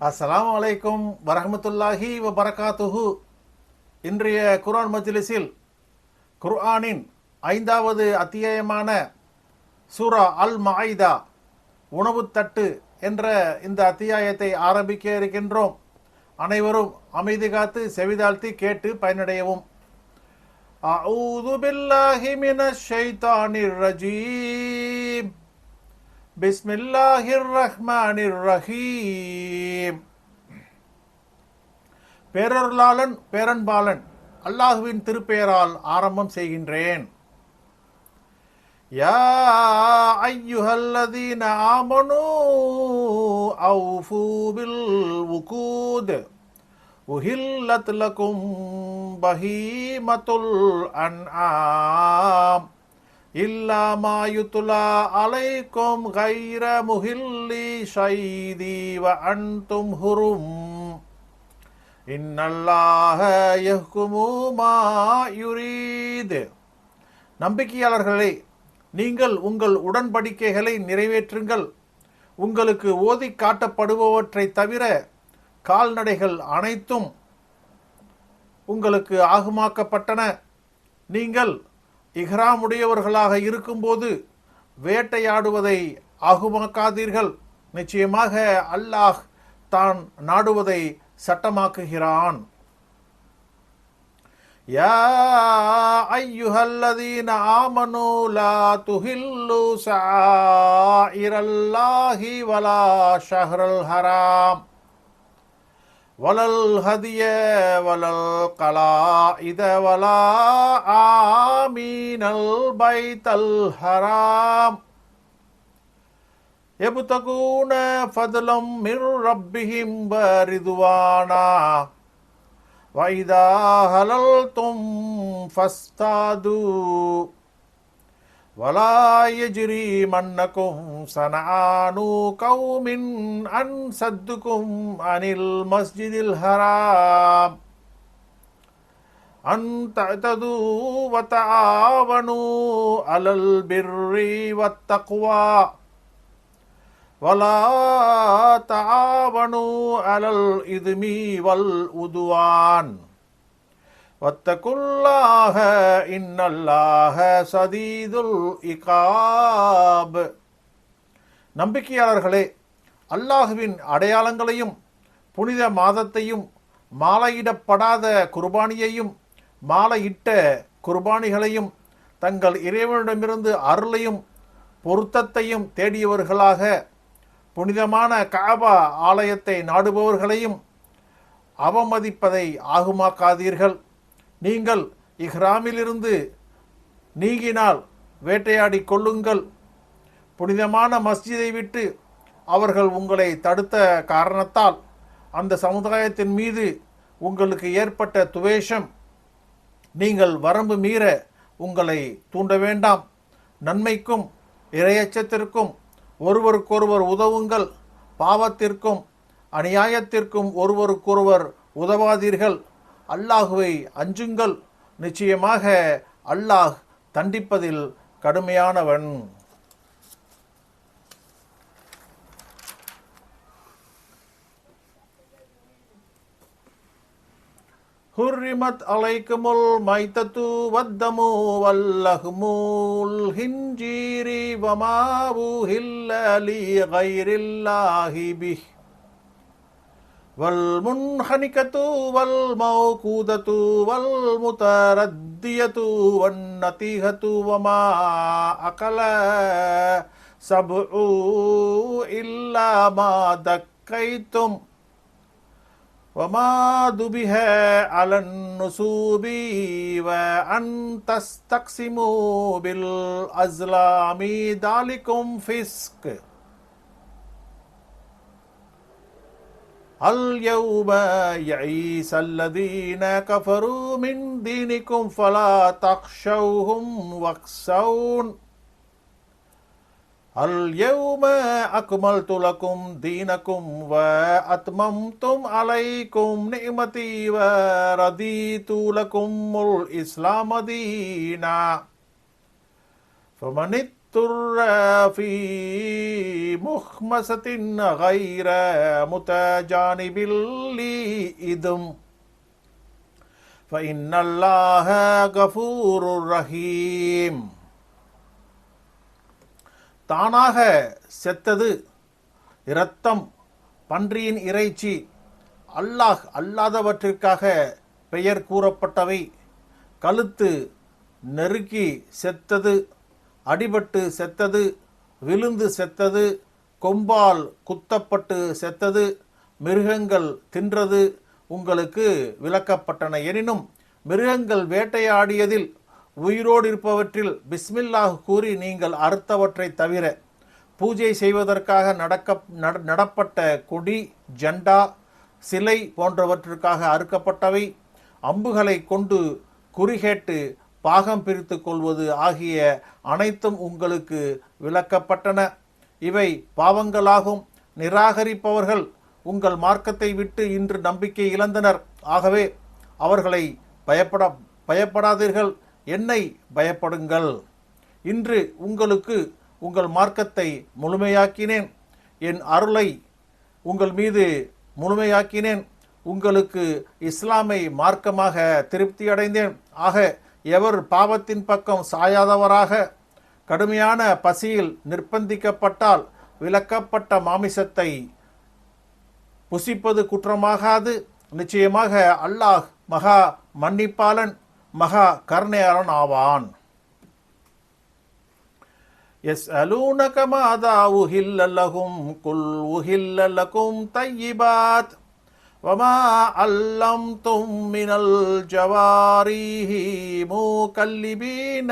அஸ்ஸலாமு அலைக்கும் வரஹ்மத்துல்லாஹி வபரகாத்துஹு. இன்றைய குர்ஆன் மஜ்லிஸில் குர்ஆனின் 5வது அத்தியாயமான சூரா அல் மாயிதா உணவுத்தட்டு என்ற இந்த அத்தியாயத்தை ஆரம்பிக்க இருக்கின்றோம். அனைவரும் அமைதி காத்து செவிதாழ்த்தி கேட்டு பயனடையவும். அஊது பில்லாஹி மினஷ் ஷைத்தானிர் ரஜீம். பிஸ்மில்லாஹிர் ரஹ்மானிர் ரஹீம். பேரருளாளன் பேரன்பாலன் அல்லாஹுவின் திருப்பெயரால் ஆரம்பம் செய்கின்றேன். யா அய்யுஹல்லதீன ஆமனூ அவ்ஃபூ பில் உகூத் உஹில்லத் லகும் பஹீமத்துல் அன்ஆம் இல்லா மா யுத்லா அலைக்கும் கைர முஹில்லி ஷைதி வ அன்தும் ஹுரும் இன்னல்லாஹ யஹ்குமு மா யுரீத். நம்பிக்கையாளர்களே, நீங்கள் உங்கள் உடன்படிக்கைகளை நிறைவேற்றுங்கள். உங்களுக்கு ஓதி காட்டப்படுபவற்றை தவிர கால்நடைகள் அனைத்தும் உங்களுக்கு ஆகுமாக்கப்பட்டன. நீங்கள் இஹ்ராமுடையவர்களாக இருக்கும்போது வேட்டையாடுவதை ஆகுமாக்காதீர்கள். நிச்சயமாக அல்லாஹ் தான் நாடுவதை சட்டமாக்குகிறான். யா அய்யுஹல்லதீன ஆமனூ லா துஹில்லு ஷாயிரல்லாஹி வலா ஷஹ்ரல் ஹராம் வலல் ஹதிய வலல் கலாயித வலா ஆமீனல் பைத்தல் ஹராம் யப்தகூன ஃபத்லம் மிர் ரப்பிஹிம் வரிதுவானா வைதா ஹலல்தும் ஃபஸ்தாது வலா யஜ்ரி மன்னகும் சனஆனு கௌமின் அன் சத்துக்கும் அனில் மஸ்ஜிதில் ஹராம் அன் தஅதது வ தஆவனு அலல் பிர்ரி வத் தக்வா வலா தஆவனு அலல் இத்மி வல் உதுவான் வத்தகுல்லாஹ இன்னல்லாஹ ஸதீதுல் இகாப். நம்பிக்கையாளர்களே, அல்லாஹுவின் அடையாளங்களையும் புனித மாதத்தையும் மாலையிடப்படாத குர்பானியையும் மாலையிட்ட குர்பானிகளையும் தங்கள் இறைவனிடமிருந்து அருளையும் பொருத்தத்தையும் தேடியவர்களாக புனிதமான கஅபா ஆலயத்தை நாடுபவர்களையும் அவமதிப்பதை ஆகுமாக்காதீர்கள். நீங்கள் இஹ்ராமிலிருந்து நீங்கினால் வேட்டையாடி கொள்ளுங்கள். புனிதமான மஸ்ஜிதை விட்டு அவர்கள் உங்களை தடுத்த காரணத்தால் அந்த சமுதாயத்தின் மீது உங்களுக்கு ஏற்பட்ட துவேஷம் நீங்கள் வரம்பு மீற உங்களை தூண்ட வேண்டாம். நன்மைக்கும் இறையச்சத்திற்கும் ஒருவருக்கொருவர் உதவுங்கள். பாவத்திற்கும் அநியாயத்திற்கும் ஒருவருக்கொருவர் உதவாதீர்கள். அல்லாஹுவை அஞ்சுங்கள். நிச்சயமாக அல்லாஹ் தண்டிப்பதில் கடுமையானவன். ஹுர்ரிமத் அலைக்குமுல் மைத்தத்து வத்தமு வல்லஹ்முல் ஹின்ஜீரி வமா உஹில்ல லி கைரில்லாஹி பிஹ் வல் முன்ஹனிகத்து வல் மௌகூதத்து வல் முதரத்தியத்து வன் நதீஹத்து வமா அகல சப்உ இல்லா மா தக்கைத்தும் வமா துபிஹ அலன் நுசூபி வ அன் தஸ்தக்ஸிமு பில் அஸ்லாமி தாலிகும் ஃபிஸ்க் அல் யௌம யஈஸ அல்லதீன கஃபரு மின் தீனிக்கும் ஃபலா தக்ஷௌஹும் வக்ஷௌன் அல் யௌம அக்மல்து லக்கும் தீனக்கும் வ அத்மம்தும் அலைக்கும் நிஅமதி வ ரதீது லக்குமுல் இஸ்லாம தீனா ஃபமனித் اضطر في مخمصة غير متجانب لإثم فإن الله غفور رحيم. தானாக செத்தது, இரத்தம், பன்றியின் இறைச்சி, அல்லாஹ் அல்லாதவற்றிற்காக பெயர் கூறப்பட்டவை, கழுத்து நெருக்கி செத்தது, அடிபட்டு செத்தது, விழுந்து செத்தது, கொம்பால் குத்தப்பட்டு செத்தது, மிருகங்கள் தின்றது உங்களுக்கு விளக்கப்பட்டன. எனினும் மிருகங்கள் வேட்டையாடியதில் உயிரோடு இருப்பவற்றில் பிஸ்மில்லாஹ் கூறி நீங்கள் அறுத்தவற்றை தவிர பூஜை செய்வதற்காக நடப்பட்ட கொடி, ஜண்டா, சிலை போன்றவற்றிற்காக அறுக்கப்பட்டவை, அம்புகளை கொண்டு குறிகேட்டு பாகம் பிரித்து கொள்வது ஆகிய அனைத்தும் உங்களுக்கு விளக்கப்பட்டன. இவை பாவங்களாகும். நிராகரிப்பவர்கள் உங்கள் மார்க்கத்தை விட்டு இன்று நம்பிக்கை இழந்தனர். ஆகவே அவர்களை பயப்படாதீர்கள், என்னை பயப்படுங்கள். இன்று உங்களுக்கு உங்கள் மார்க்கத்தை முழுமையாக்கினேன், என் அருளை உங்கள் மீது முழுமையாக்கினேன், உங்களுக்கு இஸ்லாமை மார்க்கமாக திருப்தி அடைந்தேன். ஆக எவர் பாவத்தின் பக்கம் சாயாதவராக கடுமையான பசியில் நிர்பந்திக்கப்பட்டால் விலக்கப்பட்ட மாமிசத்தை புசிப்பது குற்றமாகாது. நிச்சயமாக அல்லாஹ் மகா மன்னிப்பாளன், மகா கருணையாளன் ஆவான். يسألونك ماذا أحل لهم قل أحل لكم طيبات وما علمتم من الجوارح مكلبين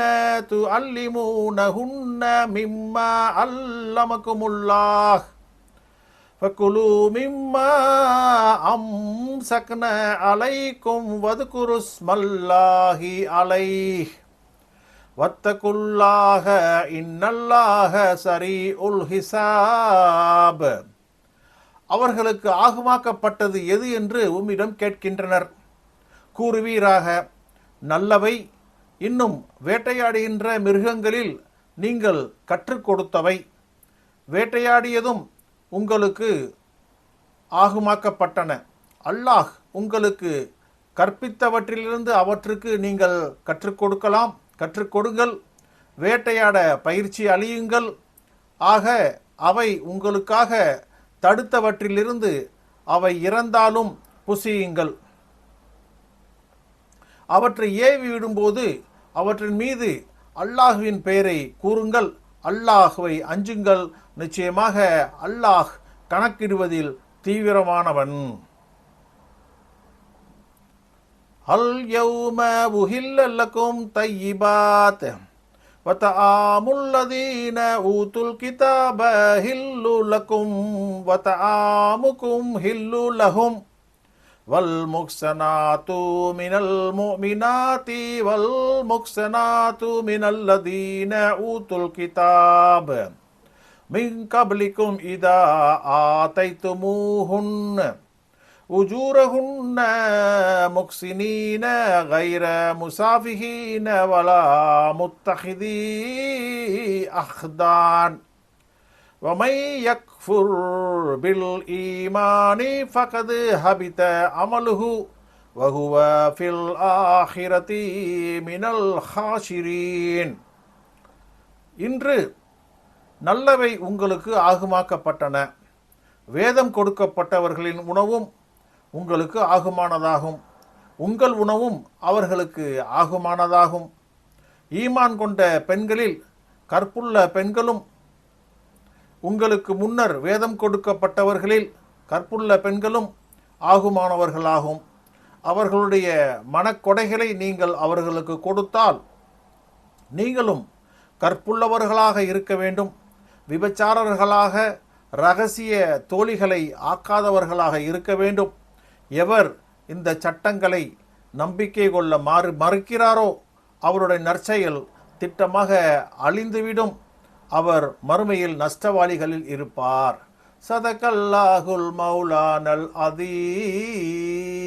تعلمونهن مما علمكم الله فكلوا مما أمسكنا عليكم واذكروا اسم الله عليه வத்தகுல்லாஹ இன்னல்லாஹ ஸரீஉல் ஹிசாப். அவர்களுக்கு ஆகுமாக்கப்பட்டது எது என்று உம்மிடம் கேட்கின்றனர். கூறுவீராக, நல்லவை, இன்னும் வேட்டையாடுகின்ற மிருகங்களில் நீங்கள் கற்றுக் கொடுத்தவை. வேட்டையாடியதும் உங்களுக்கு ஆகுமாக்கப்பட்டன. அல்லாஹ் உங்களுக்கு கற்பித்தவற்றிலிருந்து அவற்றுக்கு நீங்கள் கற்றுக் கொடுங்கள். வேட்டையாட பயிற்சி அளியுங்கள். ஆக அவை உங்களுக்காக தடுத்தவற்றிலிருந்து அவை இறந்தாலும் புசியுங்கள். அவற்றை ஏவி விடும்போது அவற்றின் மீது அல்லாஹுவின் பெயரை கூறுங்கள். அல்லாஹுவை அஞ்சுங்கள். நிச்சயமாக அல்லாஹ் கணக்கிடுவதில் தீவிரமானவன். ஹல் யௌம உஹில்ல லகும் தய்யிபாத் வதஆமுல் லதீன ஊதுல் கிதாப ஹில்லு லகும் வதஆமுக்கும் ஹில்லு லஹும் வல் முக்ஸனாத்து மினல் முஃமினாத்தி வல் முக்ஸனாத்து மினல் லதீன ஊதுல் கிதாப மின் கப்லிக்கும் இதா ஆதைத்துமூஹுன்ன உஜூரஹுன்ன முக்ஸினீன கைர முசாஃபிஹீன வலா முத்தஹிதீ அஹ்தான் வமை யக்ஃபுர் பில் ஈமானி ஃபகது ஹபித அமலுஹு வஹுவ ஃபில் ஆஹிரதி மினல் ஹாஷிரீன். இன்று நல்லவை உங்களுக்கு ஆகுமாக்கப்பட்டன. வேதம் கொடுக்கப்பட்டவர்களின் உணவும் உங்களுக்கு ஆகுமானதாகும். உங்கள் உணவும் அவர்களுக்கு ஆகுமானதாகும். ஈமான் கொண்ட பெண்களில் கற்புள்ள பெண்களும் உங்களுக்கு முன்னர் வேதம் கொடுக்கப்பட்டவர்களில் கற்புள்ள பெண்களும் ஆகுமானவர்களாகும். அவர்களுடைய மனக்கொடைகளை நீங்கள் அவர்களுக்கு கொடுத்தால் நீங்களும் கற்புள்ளவர்களாக இருக்க வேண்டும். விபச்சாரர்களாக இரகசிய தோழிகளை ஆக்காதவர்களாக இருக்க வேண்டும். எவர் இந்த சட்டங்களை நம்பிக்கை கொள்ள மறுக்கிறாரோ அவருடைய நற்செயல் திட்டமாக அழிந்துவிடும். அவர் மறுமையில் நஷ்டவாளிகளில் இருப்பார். சதகல்லாஹுல் மௌலானல் அதீம்.